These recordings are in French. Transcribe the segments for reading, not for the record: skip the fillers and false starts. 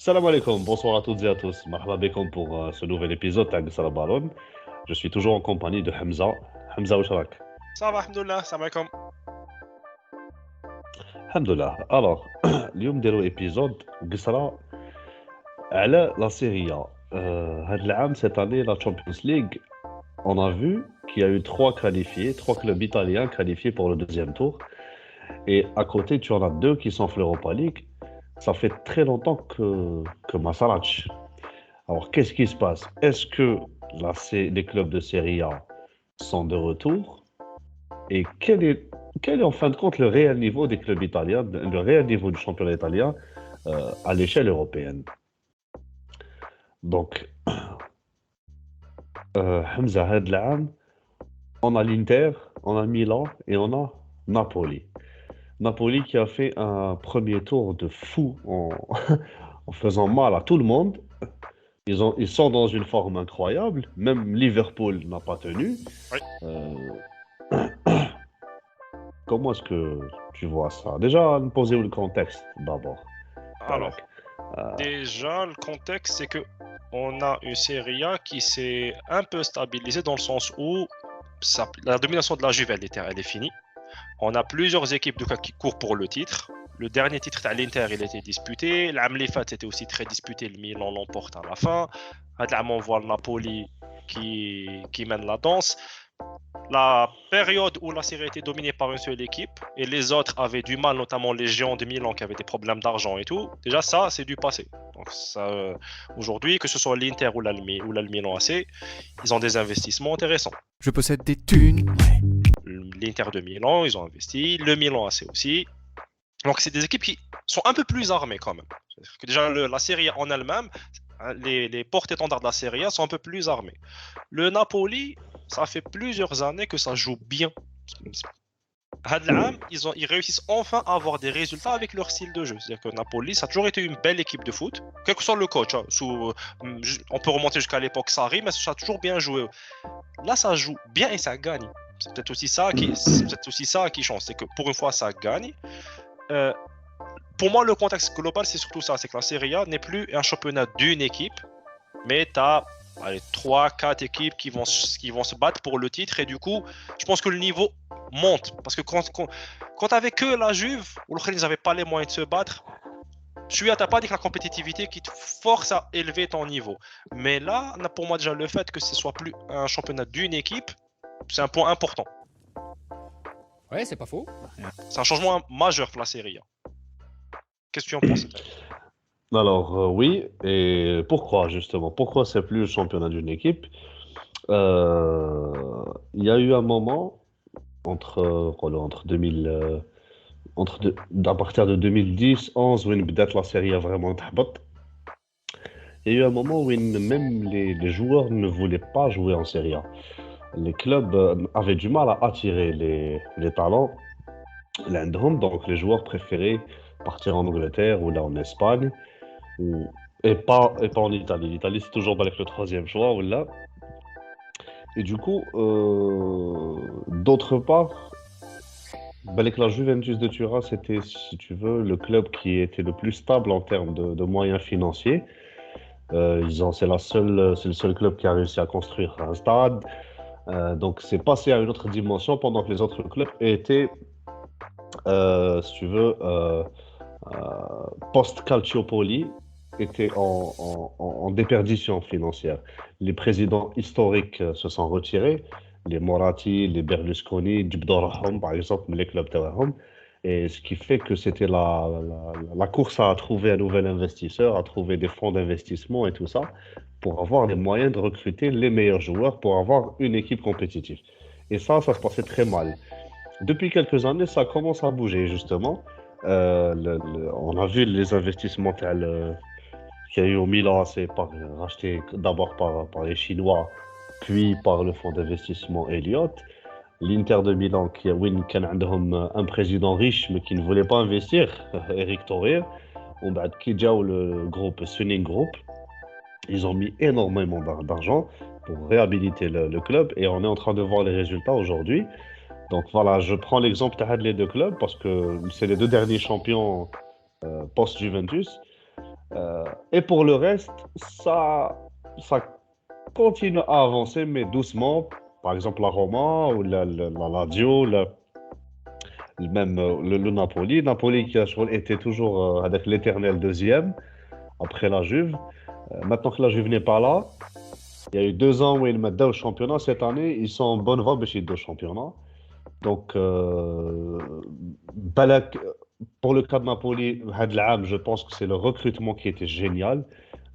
Salam alaikum, bonsoir à toutes et à tous. Marhaba bekoum pour ce nouvel épisode de Salam Ballon. Je suis toujours en compagnie de Hamza. Hamza Oucharak. Ça va, alhamdoulilah, salam alaikum. Alhamdulillah. Alors, اليوم نديرو épisode قصرة على la Serie A. هاد العام, cette année, la Champions League, on a vu qu'il y a eu trois qualifiés, trois clubs italiens qualifiés pour le deuxième tour. Et à côté, tu en as deux qui sont en l'Europa League. Ça fait très longtemps que Masarac. Alors, qu'est-ce qui se passe? Est-ce que les clubs de Serie A sont de retour? Et quel est en fin de compte le réel niveau des clubs italiens, le réel niveau du championnat italien à l'échelle européenne? Donc, Hamza, هاد العام, on a l'Inter, on a Milan et on a Napoli. Napoli qui a fait un premier tour de fou en faisant mal à tout le monde. Ils sont dans une forme incroyable. Même Liverpool n'a pas tenu. Oui. Comment est-ce que tu vois ça? Déjà, nous poser le contexte d'abord. Alors, déjà, le contexte, c'est que on a une Serie A qui s'est un peu stabilisée dans le sens où la domination de la Juve, elle est finie. On a plusieurs équipes qui courent pour le titre. Le dernier titre à l'Inter, il était disputé. L'Amlifat était aussi très disputé. Le Milan l'emporte à la fin. On voit le Napoli qui mène la danse. La période où la série était dominée par une seule équipe et les autres avaient du mal, notamment les géants de Milan qui avaient des problèmes d'argent et tout, déjà ça, c'est du passé. Donc ça, aujourd'hui, que ce soit l'Inter ou le Milan AC, ils ont des investissements intéressants. Je possède des thunes. L'Inter de Milan, ils ont investi, le Milan AC aussi. Donc c'est des équipes qui sont un peu plus armées quand même. C'est-à-dire que déjà la Serie A en elle-même, les porte-étendards de la Serie A sont un peu plus armés. Le Napoli, ça fait plusieurs années que ça joue bien. Ils réussissent enfin à avoir des résultats avec leur style de jeu. C'est-à-dire que Napoli, ça a toujours été une belle équipe de foot, quel que soit le coach. Hein, on peut remonter jusqu'à l'époque Sarri, mais ça a toujours bien joué. Là, ça joue bien et ça gagne. C'est peut-être aussi ça qui change. C'est que pour une fois, ça gagne. Pour moi, le contexte global, c'est surtout ça. C'est que la Serie A n'est plus un championnat d'une équipe, mais tu as 3-4 équipes qui vont se battre pour le titre. Et du coup, je pense que le niveau monte. Parce que quand tu n'avais que la Juve, ou ils n'avaient pas les moyens de se battre, tu n'as pas la compétitivité qui te force à élever ton niveau. Mais là, pour moi, déjà, le fait que ce soit plus un championnat d'une équipe, c'est un point important. Ouais, c'est pas faux. C'est un changement majeur pour la Serie A. Qu'est-ce que tu en penses? Alors, oui, et pourquoi justement? Pourquoi c'est plus le championnat d'une équipe? Il y a eu un moment entre 2000, à partir de 2010-11, où la série a vraiment تهبط. Il y a eu un moment où même les joueurs ne voulaient pas jouer en Serie A. Les clubs avaient du mal à attirer les talents. Donc les joueurs préféraient partir en Angleterre ou là en Espagne. Et pas en Italie. L'Italie, c'est toujours avec le troisième choix. Ou là. Et du coup, d'autre part, avec la Juventus de Turin, c'était, si tu veux, le club qui était le plus stable en termes de moyens financiers. C'est le seul club qui a réussi à construire un stade. Donc, c'est passé à une autre dimension pendant que les autres clubs étaient, si tu veux, post-Calciopoli, étaient en déperdition financière. Les présidents historiques se sont retirés. Les Moratti, les Berlusconi, Djibdorahom, par exemple, les clubs Tawahom. Et ce qui fait que c'était la course à trouver un nouvel investisseur, à trouver des fonds d'investissement et tout ça, pour avoir les moyens de recruter les meilleurs joueurs, pour avoir une équipe compétitive. Et ça se passait très mal. Depuis quelques années, ça commence à bouger, justement. On a vu les investissements qu'il y a eu au Milan, c'est racheté d'abord par les Chinois, puis par le fonds d'investissement Elliott. L'Inter de Milan, qui a un président riche, mais qui ne voulait pas investir, Eric Thorer. Qui le groupe Suning Group, ils ont mis énormément d'argent pour réhabiliter le club et on est en train de voir les résultats aujourd'hui. Donc voilà, je prends l'exemple des deux clubs parce que c'est les deux derniers champions post-Juventus. Et pour le reste, ça continue à avancer, mais doucement. Par exemple, la Roma ou la Lazio, même le Napoli. Napoli qui a été toujours avec l'éternel deuxième après la Juve. Maintenant que la Juve n'est pas là, il y a eu 2 ans où ils mettent au championnat. Cette année, ils sont en bonne voie au championnat. Donc, Balak, pour le cas de Napoli, had العام, je pense que c'est le recrutement qui était génial.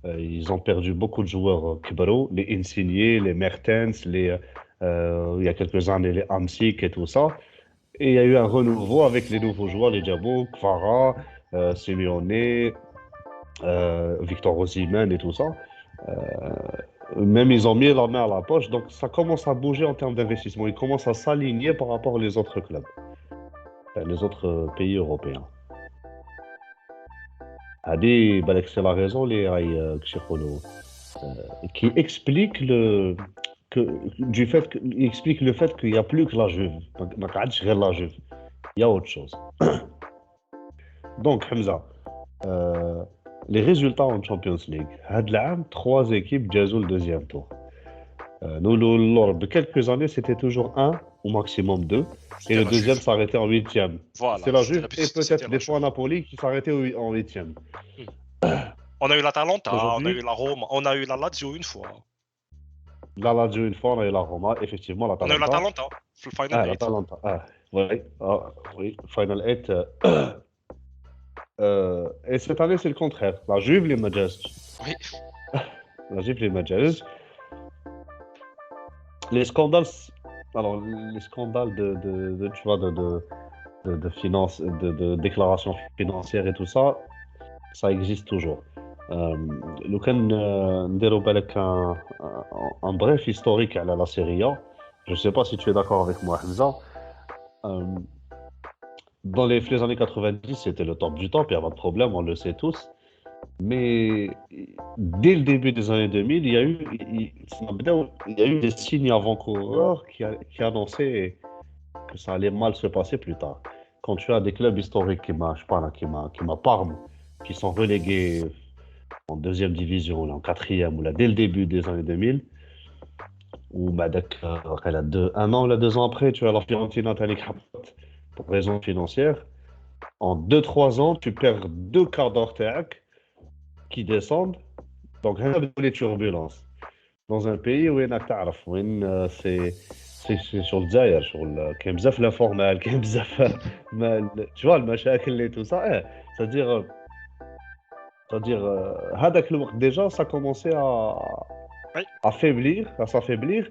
Ils ont perdu beaucoup de joueurs kibaro, les Insigne, les Mertens, il y a quelques années, les Hamsik et tout ça. Et il y a eu un renouveau avec les nouveaux joueurs, les Diabo, Kvara, Simeone, Victor Osimhen et tout ça. Même ils ont mis la main à la poche, donc ça commence à bouger en termes d'investissement. Ils commencent à s'aligner par rapport aux autres clubs, les autres pays européens. Hadi, balak, c'est la raison qui explique il explique le fait qu'il n'y a plus que la Juve. ما قعدش غير la Juve. Il y a autre chose. Donc, Hamza, les résultats en Champions League. هاد العام, 3 équipes جازوا le deuxième tour. Nous, lors de quelques années, c'était toujours un ou maximum 2. Et C'était le la deuxième Juve. s'arrêtait en 8e. Voilà, C'est la c'était Juve et c'était peut-être la des Juve. fois Napoli qui s'arrêtait en 8e. On a eu l'Atalanta, on a eu Aujourd'hui, la Rome, on a eu la Lazio une fois. la Lazio une fois, on a eu la Roma, effectivement, On a eu l'Atalanta. l'Atalanta, le Final Ah, 8. l'Atalanta. Ah, oui, oui, Final 8. Et cette année, c'est le contraire. La Juve, les Majaz. Oui. La Juve, les Majaz. Les scandales, alors, les scandales tu vois, de finance, de déclaration financière et tout ça, ça existe toujours. لو كان نديرو بالك un bref historique à la Serie A, je ne sais pas si tu es d'accord avec moi, Hamza. Euh, Dans les années 90, c'était le top du top, il n'y a pas de problème, on le sait tous. Mais dès le début des années 2000, il y a eu des signes avant-coureurs qui annonçaient que ça allait mal se passer plus tard. Quand tu as des clubs historiques je sais pas, là, qui m'a Parme, qui sont relégués en deuxième division, là, en quatrième, ou là, dès le début des années 2000, ou bah, un an ou là, 2 ans après, tu as la Fiorentina Talik pour raison financière. En 2-3 ans, tu perds 2 quarts d'heure qui descendent. Donc, rien de les turbulences. Dans un pays où il y a c'est sur le Zaire, كاين بزاف l'informel, كاين بزاف tu vois, المشاكل et tout ça. C'est-à-dire, هذاك الوقت déjà, ça commençait Oui. à s'affaiblir.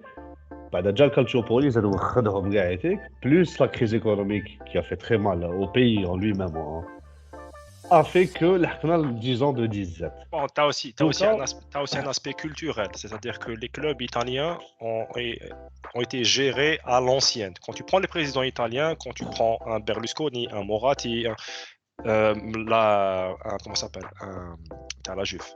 بعد جا الكالتشوبولي زادوا خدهم كاع هيك plus la crise économique qui a fait très mal au pays en lui-même a fait que لحقنا ل 10 ans de disette. Bon, t'as aussi un aspect culturel, c'est-à-dire que les clubs italiens ont été gérés à l'ancienne. Quand tu prends les présidents italiens, quand tu prends un Berlusconi, un Moratti, comment ça s'appelle, t'as la Juve.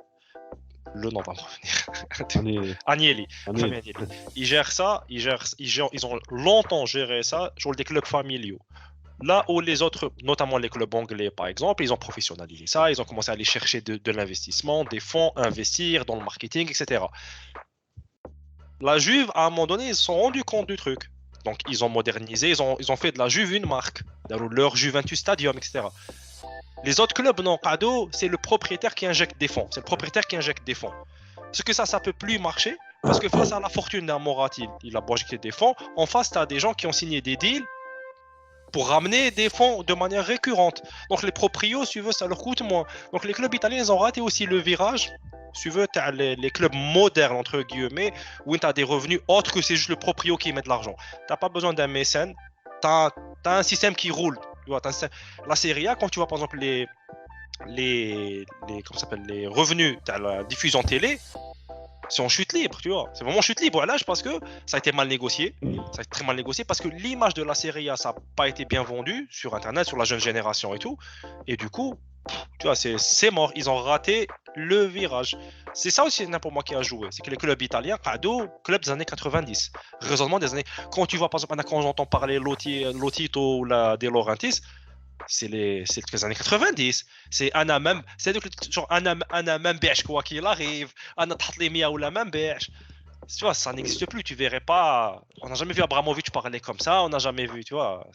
Le nom va me revenir. Agnelli. Agnelli. Ils gèrent ça, ils ont longtemps géré ça sur des clubs familiaux. Là où les autres, notamment les clubs anglais par exemple, ils ont professionnalisé ça, ils ont commencé à aller chercher de l'investissement, des fonds, investir dans le marketing, etc. La Juve, à un moment donné, ils se sont rendus compte du truc. Donc ils ont modernisé, ils ont fait de la Juve une marque, leur Juventus Stadium, etc. Les autres clubs, non, cadeau, c'est le propriétaire qui injecte des fonds. C'est le propriétaire qui injecte des fonds. Ce que ça peut plus marcher, parce que face à la fortune d'un Moratti, il a injecté des fonds. En face, tu as des gens qui ont signé des deals pour ramener des fonds de manière récurrente. Donc les proprios, si tu veux, ça leur coûte moins. Donc les clubs italiens, ils ont raté aussi le virage. Si tu veux, tu as les clubs modernes, entre guillemets, où tu as des revenus autres que c'est juste le proprio qui met de l'argent. Tu n'as pas besoin d'un mécène. Tu as un système qui roule. Tu vois, la Serie A, quand tu vois par exemple les revenus de la diffusion télé, c'est en chute libre, tu vois. C'est vraiment chute libre. Là, parce que ça a été mal négocié. Ça a été très mal négocié parce que l'image de la Serie A, ça n'a pas été bien vendu sur Internet, sur la jeune génération et tout. Et du coup, tu vois, c'est mort. Ils ont raté le virage. C'est ça aussi pour moi qui a joué. C'est que les clubs italiens, clubs des années 90, raisonnement des années. Quand tu vois, par exemple, quand j'entends parler Lotito ou De Laurentiis, c'est les années 90. C'est Anna même, c'est donc genre Anna même bêche quoi qu'il arrive, Anna تحط لي 100 ولا même bêche. Tu vois, ça n'existe plus, tu verrais pas. On n'a jamais vu Abramovich parler comme ça, on n'a jamais vu, tu vois.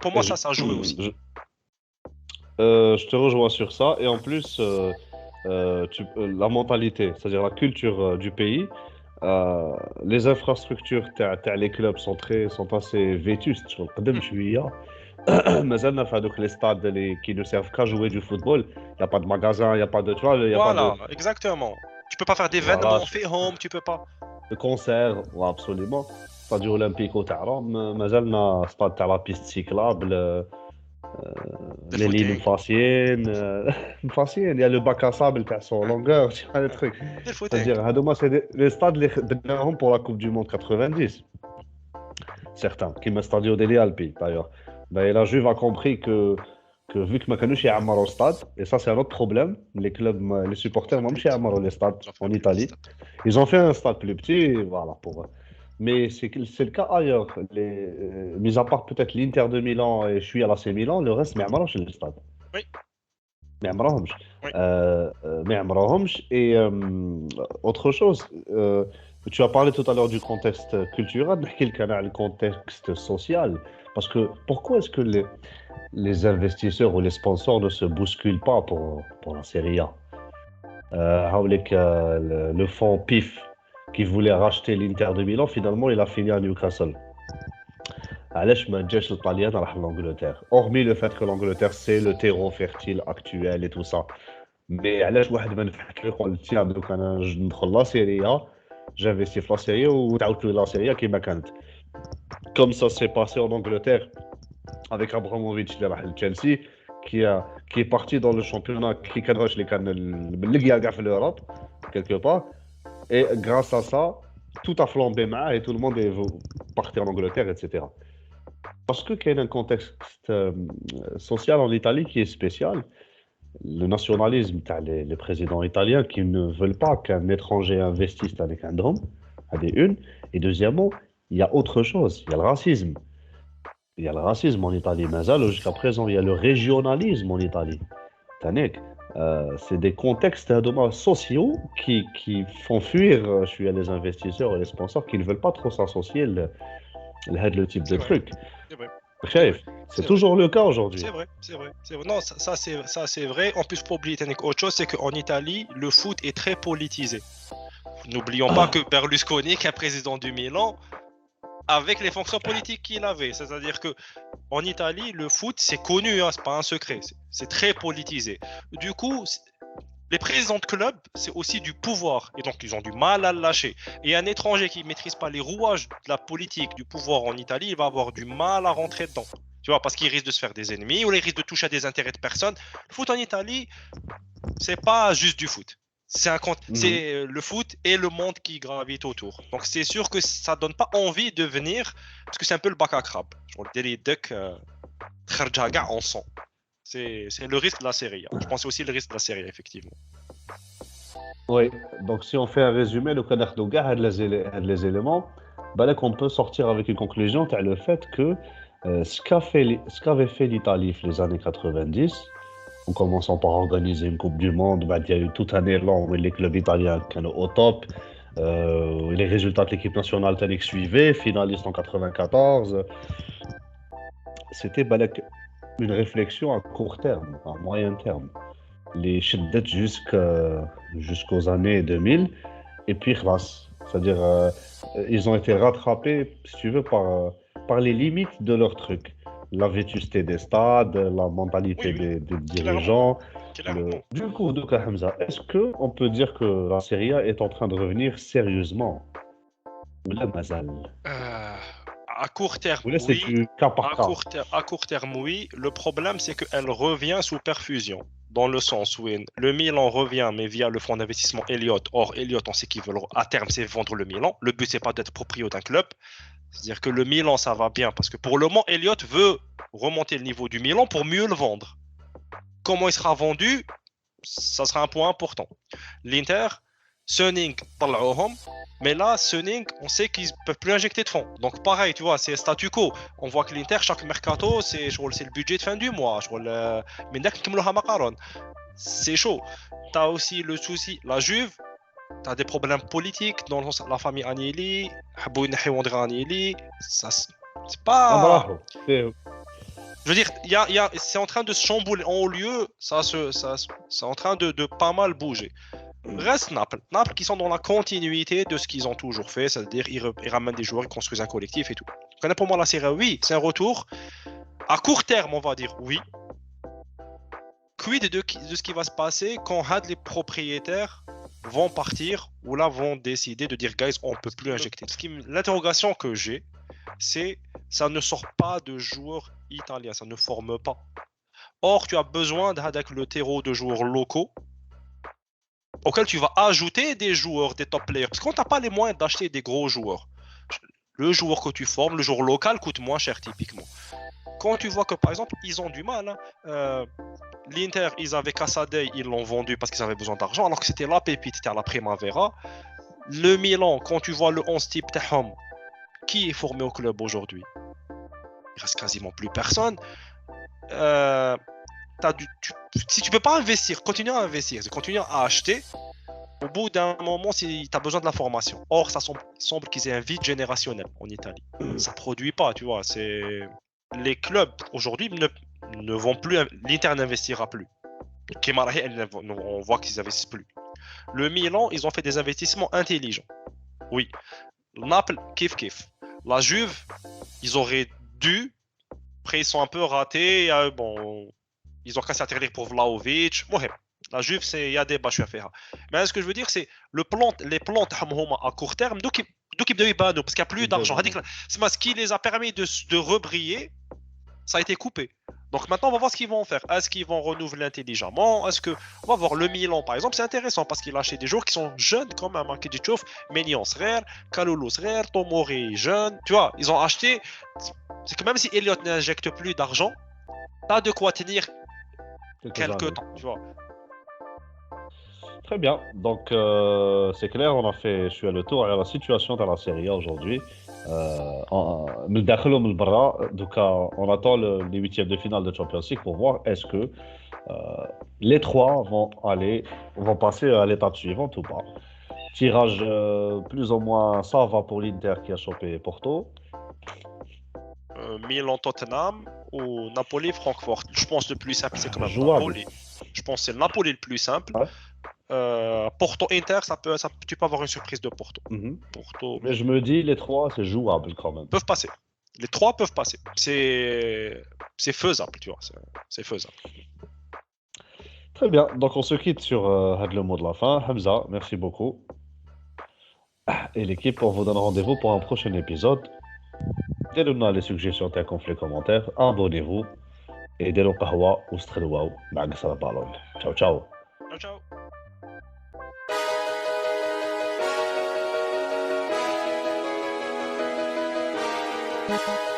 Pour moi, Et ça a joué aussi. je te rejoins sur ça. Et en plus, la mentalité, c'est-à-dire la culture du pays, les infrastructures les clubs sont assez vétustes. Je le شوية. مازالنا في هذوك les stades qui ne servent qu'à jouer du football. Il n'y a pas de magasin, il n'y a pas de, tu vois, il y a pas de, Voilà, exactement. Tu peux pas faire voilà, d'événements, fait home, tu peux pas. de concert. Ouais, absolument. Stade olympique تاعنا مازالنا stade تاع la piste cyclable. Del Les lignes footing. مفاسيين مفاسيين. Il y a le bac à sable تاع son longueur, tu vois les trucs. Del footing. C'est-à-dire هذوما c'est les stades اللي خدناهم pour la Coupe du Monde 90. Certains, qui m'a stadio Deli Alpi d'ailleurs. Ben, la Juve a compris que vu que Makanushi est au stade, et ça c'est un autre problème, les clubs, les supporters n'ont pas à les stades en Italie. Ils ont fait un stade plus petit, voilà, pour. Mais c'est le cas ailleurs. Mis à part peut-être l'Inter de Milan et je suis à l'AC Milan, le reste, mais à le stade. Oui. Mais عمرهمش. Oui. Mais عمرهمش. Et autre chose, tu as parlé tout à l'heure du contexte culturel, le contexte social. Parce que pourquoi est-ce que les investisseurs ou les sponsors ne se bousculent pas pour la Serie A? Le fonds PIF qui voulait racheter l'Inter de Milan, finalement, il a fini à Newcastle. علاش ما جاش للطاليان راح لانجلتير hormis le fait que l'Angleterre c'est le terreau fertile actuel et tout ça mais علاش واحد ما نفحك يقول تي دوك انا ندخل لا سيريا جانفيستي في لا سيريا وتعاودت لي لا سيريا كيما كانت comme ça s'est passé en Angleterre avec Abramovich اللي راح لتشيلسي qui est parti dans le championnat qui كان واش اللي كان اللي كاع في l'Europe quelque part et grâce à ça tout a flambé معاه et tout le monde est parti en Angleterre etc. Parce qu'il y a un contexte social en Italie qui est spécial. Le nationalisme, les présidents italiens qui ne veulent pas qu'un étranger investisse avec un drame, une. Et deuxièmement, il y a autre chose, il y a le racisme. Il y a le racisme en Italie, mais jusqu'à présent, il y a le régionalisme en Italie. C'est des contextes sociaux qui font fuir les investisseurs et les sponsors qui ne veulent pas trop s'associer le type de truc. C'est vrai. Chef, c'est toujours le cas aujourd'hui. C'est vrai. Non, ça c'est vrai. En plus, pour oublier autre chose, c'est qu'en Italie, le foot est très politisé. N'oublions pas que Berlusconi, qui est président du Milan, avec les fonctions politiques qu'il avait, c'est-à-dire que en Italie, le foot, c'est connu, hein, c'est pas un secret, c'est très politisé. Du coup, les présidents de club, c'est aussi du pouvoir, et donc ils ont du mal à le lâcher. Et un étranger qui ne maîtrise pas les rouages de la politique, du pouvoir en Italie, il va avoir du mal à rentrer dedans. Tu vois, parce qu'il risque de se faire des ennemis, ou il risque de toucher à des intérêts de personnes. Le foot en Italie, c'est pas juste du foot. C'est le foot et le monde qui gravite autour. Donc c'est sûr que ça donne pas envie de venir, parce que c'est un peu le bac à crabe. Genre le Daily Duck, en sang. C'est le risque de la série. Je pense aussi le risque de la série, effectivement. Oui, donc si on fait un résumé, le Canard Douga a les éléments, on peut sortir avec une conclusion, c'est le fait que ce qu'avait fait l'Italie dans les années 90, en commençant par organiser une Coupe du Monde, il y a eu tout un élan où les clubs italiens étaient au top, les résultats de l'équipe nationale suivaient, finaliste en 94. C'était une réflexion à court terme, à moyen terme. Les cheddettes jusqu'aux années 2000 et puis c'est-à-dire ils ont été rattrapés si tu veux par les limites de leur truc, la vétusté des stades, la mentalité des dirigeants. Du coup, Hamza, est-ce que on peut dire que la Serie A est en train de revenir sérieusement ou la mazal? À court terme, oui. C'est du cas par cas. À court terme, oui. Le problème, c'est qu'elle revient sous perfusion. Dans le sens où le Milan revient, mais via le fonds d'investissement Elliott. Or, Elliott, on sait qu'ils veulent, à terme, c'est vendre le Milan. Le but, c'est pas d'être proprio d'un club. C'est-à-dire que le Milan, ça va bien. Parce que pour le moment, Elliott veut remonter le niveau du Milan pour mieux le vendre. Comment il sera vendu, ça sera un point important. L'Inter, Suning, طلعوهم. Mais là, Suning, on sait qu'ils peuvent plus injecter de fonds. Donc pareil, tu vois, c'est statu quo. On voit que l'Inter, chaque mercato, c'est le budget de fin du mois. Mais dès qu'ils me le c'est chaud. T'as aussi le souci, la Juve, t'as des problèmes politiques dans le sens la famille Agnelli, حبوا ينحيوا André Agnelli, ça c'est pas. Amraho. C'est- Je veux dire, c'est en train de se chambouler en haut lieu, c'est en train de pas mal bouger. Reste Naples. Naples qui sont dans la continuité de ce qu'ils ont toujours fait, c'est-à-dire ils ramènent des joueurs, ils construisent un collectif et tout. Connais pour moi la Serie A, oui, c'est un retour. À court terme, on va dire oui. Quid de ce qui va se passer quand les propriétaires vont partir ou là vont décider de dire guys, on peut plus injecter. L'interrogation que j'ai, c'est ça ne sort pas de joueurs italiens, ça ne forme pas. Or, tu as besoin avec le terreau de joueurs locaux auquel tu vas ajouter des joueurs, des top players. Parce qu'on n'a pas les moyens d'acheter des gros joueurs. Le joueur que tu formes, le joueur local coûte moins cher typiquement. Quand tu vois que par exemple, ils ont du mal, l'Inter, ils avaient Cassadei, ils l'ont vendu parce qu'ils avaient besoin d'argent, alors que c'était la pépite, c'était à la Primavera. Le Milan, quand tu vois le 11 type Tahom, qui est formé au club aujourd'hui, il reste quasiment plus personne. Si tu peux pas investir, continue à investir, continue à acheter. Au bout d'un moment, si tu as besoin de la formation. Or, ça semble qu'ils aient un vide générationnel en Italie. Ça produit pas, tu vois. Les clubs aujourd'hui ne vont plus. L'Inter n'investira plus. Kemarahi, on voit qu'ils n'investissent plus. Le Milan, ils ont fait des investissements intelligents. Oui. Naples, kiff. La Juve, ils auraient dû. Après, ils sont un peu ratés. Bon, ils ont cassé atterrir pour Vlahovic. La Juve, il y a des bâches à faire. Mais ce que je veux dire, c'est les plans à court terme, d'où ils doivent parce qu'il n'y a plus d'argent. C'est ce qui les a permis de rebriller, ça a été coupé. Donc maintenant, on va voir ce qu'ils vont faire. Est-ce qu'ils vont renouveler intelligemment? On va voir le Milan, par exemple, c'est intéressant parce qu'il a acheté des joueurs qui sont jeunes quand même. Kedjitchouf, Maignan Srer, Kalulu Srer, Tomori jeune. Tu vois, ils ont acheté. C'est que même si Elliott n'injecte plus d'argent, t'as de quoi tenir quelques temps, tu vois. Très bien. Donc, c'est clair, je suis à le tour. Alors, la situation dans la Serie A aujourd'hui, من الداخل ومن البرا. Donc, on attend les huitièmes de finale de Champions League pour voir est-ce que les trois vont passer à l'étape suivante ou pas. Tirage plus ou moins ça va pour l'Inter qui a chopé Porto. Milan Tottenham ou Napoli Francfort. Je pense que le plus simple c'est quand même Jouable. Napoli. Je pense que c'est Napoli le plus simple. Ouais. Porto Inter, tu peux avoir une surprise de Porto. Porto. Mais je me dis les trois c'est jouable quand même. Peuvent passer. Les trois peuvent passer. C'est faisable, tu vois. C'est faisable. Très bien. Donc on se quitte sur le mot de la fin. Hamza, merci beaucoup. Et l'équipe, on vous donne rendez-vous pour un prochain épisode. Donnez-nous les suggestions, les commentaires, abonnez-vous et dès le qahwa ou stredouaou. Bag ça parole. Ciao ciao. Ciao. Thank you.